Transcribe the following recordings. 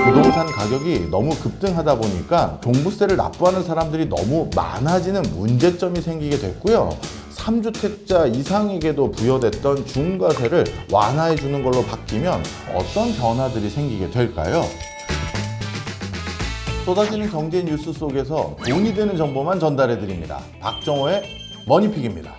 부동산 가격이 너무 급등하다 보니까 종부세를 납부하는 사람들이 너무 많아지는 문제점이 생기게 됐고요. 3주택자 이상에게도 부여됐던 중과세를 완화해 주는 걸로 바뀌면 어떤 변화들이 생기게 될까요? 쏟아지는 경제 뉴스 속에서 돈이 되는 정보만 전달해 드립니다. 박정호의 머니픽입니다.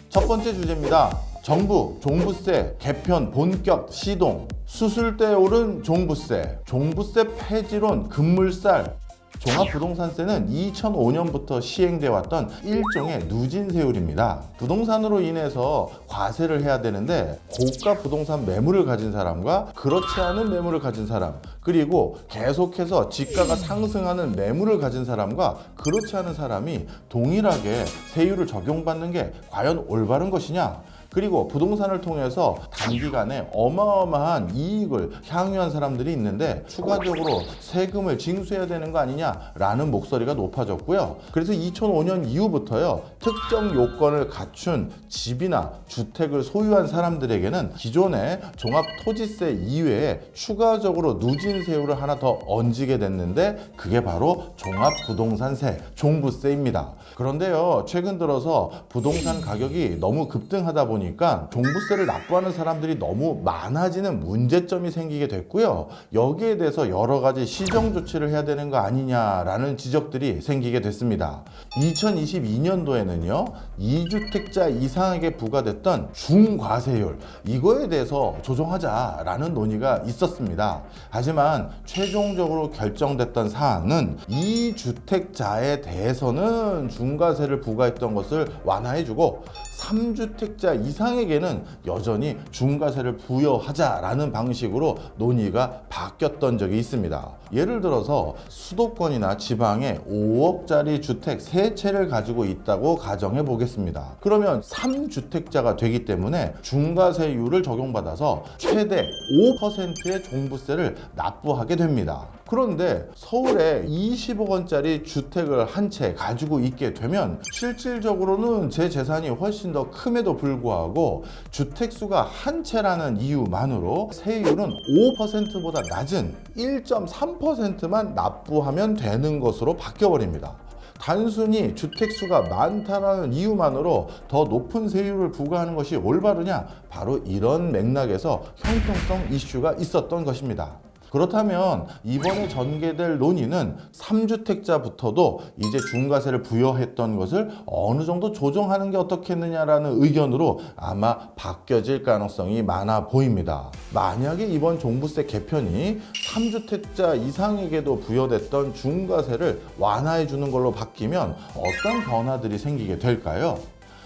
첫 번째 주제입니다. 정부 종부세 개편 본격 시동, 수술대에 오른 종부세, 종부세 폐지론 급물살. 종합부동산세는 2005년부터 시행돼 왔던 일종의 누진세율입니다. 부동산으로 인해서 과세를 해야 되는데 고가 부동산 매물을 가진 사람과 그렇지 않은 매물을 가진 사람, 그리고 계속해서 지가가 상승하는 매물을 가진 사람과 그렇지 않은 사람이 동일하게 세율을 적용받는 게 과연 올바른 것이냐? 그리고 부동산을 통해서 단기간에 어마어마한 이익을 향유한 사람들이 있는데 추가적으로 세금을 징수해야 되는 거 아니냐라는 목소리가 높아졌고요. 그래서 2005년 이후부터요, 특정 요건을 갖춘 집이나 주택을 소유한 사람들에게는 기존의 종합토지세 이외에 추가적으로 누진세율을 하나 더 얹게 됐는데 그게 바로 종합부동산세, 종부세입니다. 그런데요, 최근 들어서 부동산 가격이 너무 급등하다 보니까 종부세를 납부하는 사람들이 너무 많아지는 문제점이 생기게 됐고요. 여기에 대해서 여러 가지 시정 조치를 해야 되는 거 아니냐라는 지적들이 생기게 됐습니다. 2022년도에는요, 2주택자 이상에게 부과됐던 중과세율, 이거에 대해서 조정하자라는 논의가 있었습니다. 하지만 최종적으로 결정됐던 사항은 2주택자에 대해서는 중과세를 부과했던 것을 완화해주고 3주택자 이상에게는 여전히 중과세를 부여하자라는 방식으로 논의가 바뀌었던 적이 있습니다. 예를 들어서 수도권이나 지방에 5억짜리 주택 3채를 가지고 있다고 가정해 보겠습니다. 그러면 3주택자가 되기 때문에 중과세율을 적용받아서 최대 5%의 종부세를 납부하게 됩니다. 그런데 서울에 20억 원짜리 주택을 한 채 가지고 있게 되면 실질적으로는 제 재산이 훨씬 더 큼에도 불구하고 주택수가 한 채라는 이유만으로 세율은 5%보다 낮은 1.3%만 납부하면 되는 것으로 바뀌어버립니다. 단순히 주택수가 많다는 이유만으로 더 높은 세율을 부과하는 것이 올바르냐? 바로 이런 맥락에서 형평성 이슈가 있었던 것입니다. 그렇다면 이번에 전개될 논의는 3주택자부터도 이제 중과세를 부여했던 것을 어느 정도 조정하는 게 어떻겠느냐라는 의견으로 아마 바뀌어질 가능성이 많아 보입니다. 만약에 이번 종부세 개편이 3주택자 이상에게도 부여됐던 중과세를 완화해 주는 걸로 바뀌면 어떤 변화들이 생기게 될까요?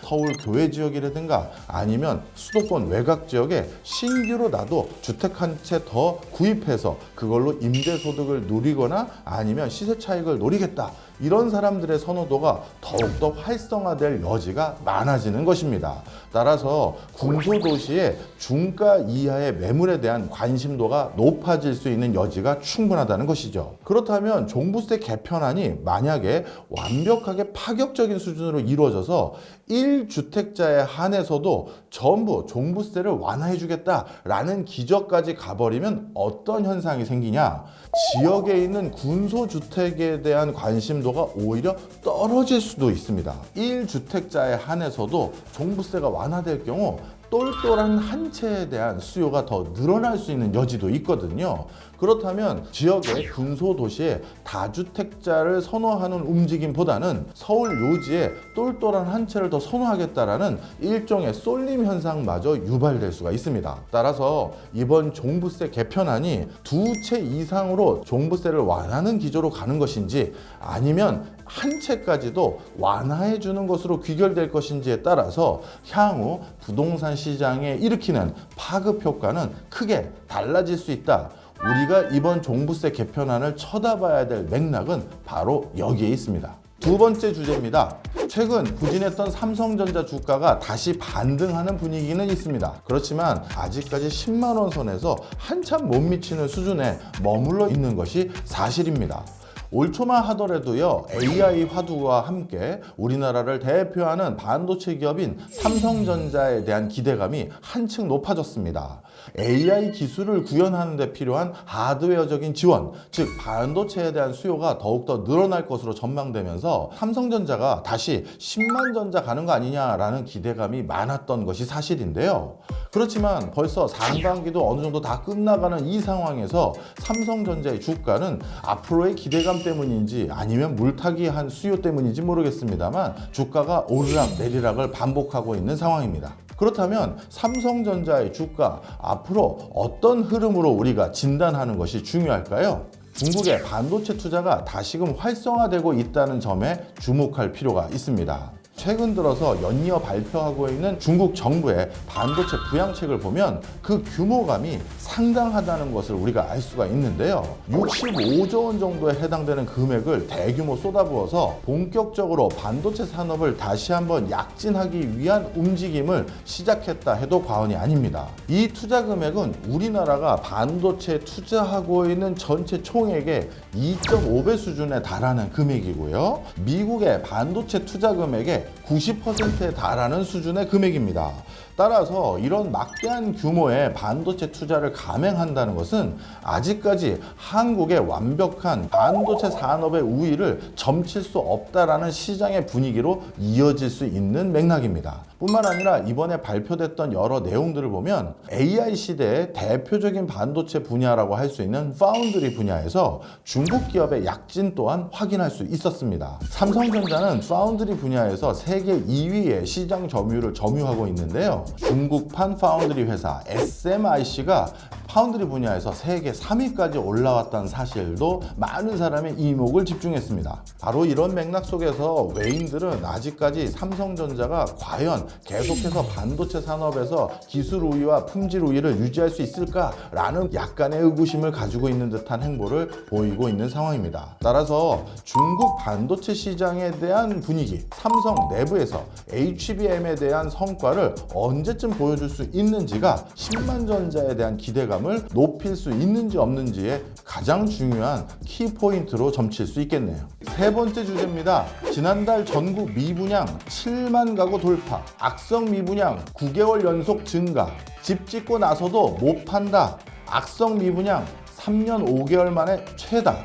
서울 교외 지역이라든가 아니면 수도권 외곽 지역에 신규로 나도 주택 한 채 더 구입해서 그걸로 임대소득을 누리거나 아니면 시세 차익을 노리겠다, 이런 사람들의 선호도가 더욱더 활성화될 여지가 많아지는 것입니다. 따라서 궁소도시의 중가 이하의 매물에 대한 관심도가 높아질 수 있는 여지가 충분하다는 것이죠. 그렇다면 종부세 개편안이 만약에 완벽하게 파격적인 수준으로 이루어져서 1주택자에 한해서도 전부 종부세를 완화해 주겠다라는 기저까지 가버리면 어떤 현상이 생기냐? 지역에 있는 군소주택에 대한 관심도가 오히려 떨어질 수도 있습니다. 1주택자에 한해서도 종부세가 완화될 경우 똘똘한 한 채에 대한 수요가 더 늘어날 수 있는 여지도 있거든요. 그렇다면 지역의 군소도시에 다주택자를 선호하는 움직임보다는 서울 요지에 똘똘한 한 채를 더 선호하겠다라는 일종의 쏠림 현상마저 유발될 수가 있습니다. 따라서 이번 종부세 개편안이 2채 이상으로 종부세를 완화하는 기조로 가는 것인지 아니면 한 채까지도 완화해 주는 것으로 귀결될 것인지에 따라서 향후 부동산 시장에 일으키는 파급 효과는 크게 달라질 수 있다. 우리가 이번 종부세 개편안을 쳐다봐야 될 맥락은 바로 여기에 있습니다. 두 번째 주제입니다. 최근 부진했던 삼성전자 주가가 다시 반등하는 분위기는 있습니다. 그렇지만 아직까지 10만 원 선에서 한참 못 미치는 수준에 머물러 있는 것이 사실입니다. 올 초만 하더라도요, AI 화두와 함께 우리나라를 대표하는 반도체 기업인 삼성전자에 대한 기대감이 한층 높아졌습니다. AI 기술을 구현하는 데 필요한 하드웨어적인 지원, 즉 반도체에 대한 수요가 더욱더 늘어날 것으로 전망되면서 삼성전자가 다시 10만 전자 가는 거 아니냐라는 기대감이 많았던 것이 사실인데요. 그렇지만 벌써 상반기도 어느 정도 다 끝나가는 이 상황에서 삼성전자의 주가는 앞으로의 기대감 때문인지 아니면 물타기한 수요 때문인지 모르겠습니다만 주가가 오르락 내리락을 반복하고 있는 상황입니다. 그렇다면 삼성전자의 주가 앞으로 어떤 흐름으로 우리가 진단하는 것이 중요할까요? 중국의 반도체 투자가 다시금 활성화되고 있다는 점에 주목할 필요가 있습니다. 최근 들어서 연이어 발표하고 있는 중국 정부의 반도체 부양책을 보면 그 규모감이 상당하다는 것을 우리가 알 수가 있는데요. 65조 원 정도에 해당되는 금액을 대규모 쏟아부어서 본격적으로 반도체 산업을 다시 한번 약진하기 위한 움직임을 시작했다 해도 과언이 아닙니다. 이 투자 금액은 우리나라가 반도체에 투자하고 있는 전체 총액의 2.5배 수준에 달하는 금액이고요. 미국의 반도체 투자 금액의 90%에 달하는 수준의 금액입니다. 따라서 이런 막대한 규모의 반도체 투자를 감행한다는 것은 아직까지 한국의 완벽한 반도체 산업의 우위를 점칠 수 없다라는 시장의 분위기로 이어질 수 있는 맥락입니다. 뿐만 아니라 이번에 발표됐던 여러 내용들을 보면 AI 시대의 대표적인 반도체 분야라고 할 수 있는 파운드리 분야에서 중국 기업의 약진 또한 확인할 수 있었습니다. 삼성전자는 파운드리 분야에서 세계 2위의 시장 점유율을 점유하고 있는데요. 중국판 파운드리 회사 SMIC가 파운드리 분야에서 세계 3위까지 올라왔다는 사실도 많은 사람의 이목을 집중했습니다. 바로 이런 맥락 속에서 외인들은 아직까지 삼성전자가 과연 계속해서 반도체 산업에서 기술 우위와 품질 우위를 유지할 수 있을까라는 약간의 의구심을 가지고 있는 듯한 행보를 보이고 있는 상황입니다. 따라서 중국 반도체 시장에 대한 분위기, 삼성 내부에서 HBM에 대한 성과를 언제쯤 보여줄 수 있는지가 10만 전자에 대한 기대감을 높일 수 있는지 없는지의 가장 중요한 키포인트로 점칠 수 있겠네요. 세 번째 주제입니다. 지난달 전국 미분양 7만 가구 돌파, 악성 미분양 9개월 연속 증가, 집 짓고 나서도 못 판다, 악성 미분양 3년 5개월 만에 최다.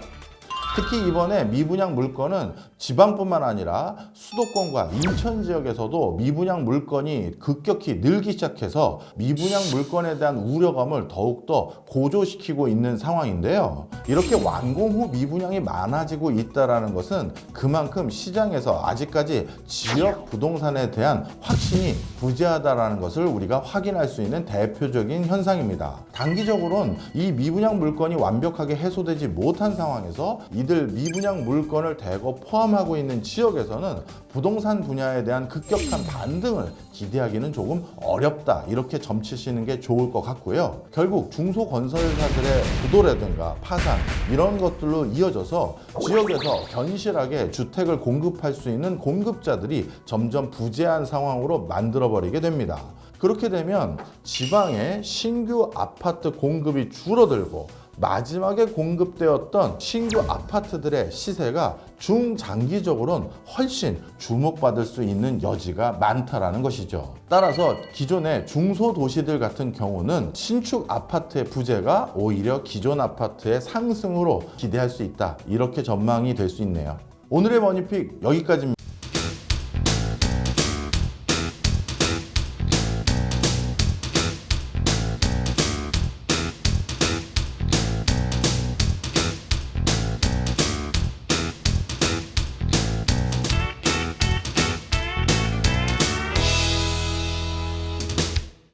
특히 이번에 미분양 물건은 지방뿐만 아니라 수도권과 인천 지역에서도 미분양 물건이 급격히 늘기 시작해서 미분양 물건에 대한 우려감을 더욱더 고조시키고 있는 상황인데요. 이렇게 완공 후 미분양이 많아지고 있다는 것은 그만큼 시장에서 아직까지 지역 부동산에 대한 확신이 부재하다는 것을 우리가 확인할 수 있는 대표적인 현상입니다. 단기적으로는 이 미분양 물건이 완벽하게 해소되지 못한 상황에서 이들 미분양 물건을 대거 포함하고 있는 지역에서는 부동산 분야에 대한 급격한 반등을 기대하기는 조금 어렵다, 이렇게 점치시는 게 좋을 것 같고요. 결국 중소건설사들의 부도라든가 파산 이런 것들로 이어져서 지역에서 견실하게 주택을 공급할 수 있는 공급자들이 점점 부재한 상황으로 만들어버리게 됩니다. 그렇게 되면 지방에 신규 아파트 공급이 줄어들고 마지막에 공급되었던 신규 아파트들의 시세가 중장기적으로는 훨씬 주목받을 수 있는 여지가 많다라는 것이죠. 따라서 기존의 중소도시들 같은 경우는 신축 아파트의 부재가 오히려 기존 아파트의 상승으로 기대할 수 있다, 이렇게 전망이 될 수 있네요. 오늘의 머니픽 여기까지입니다.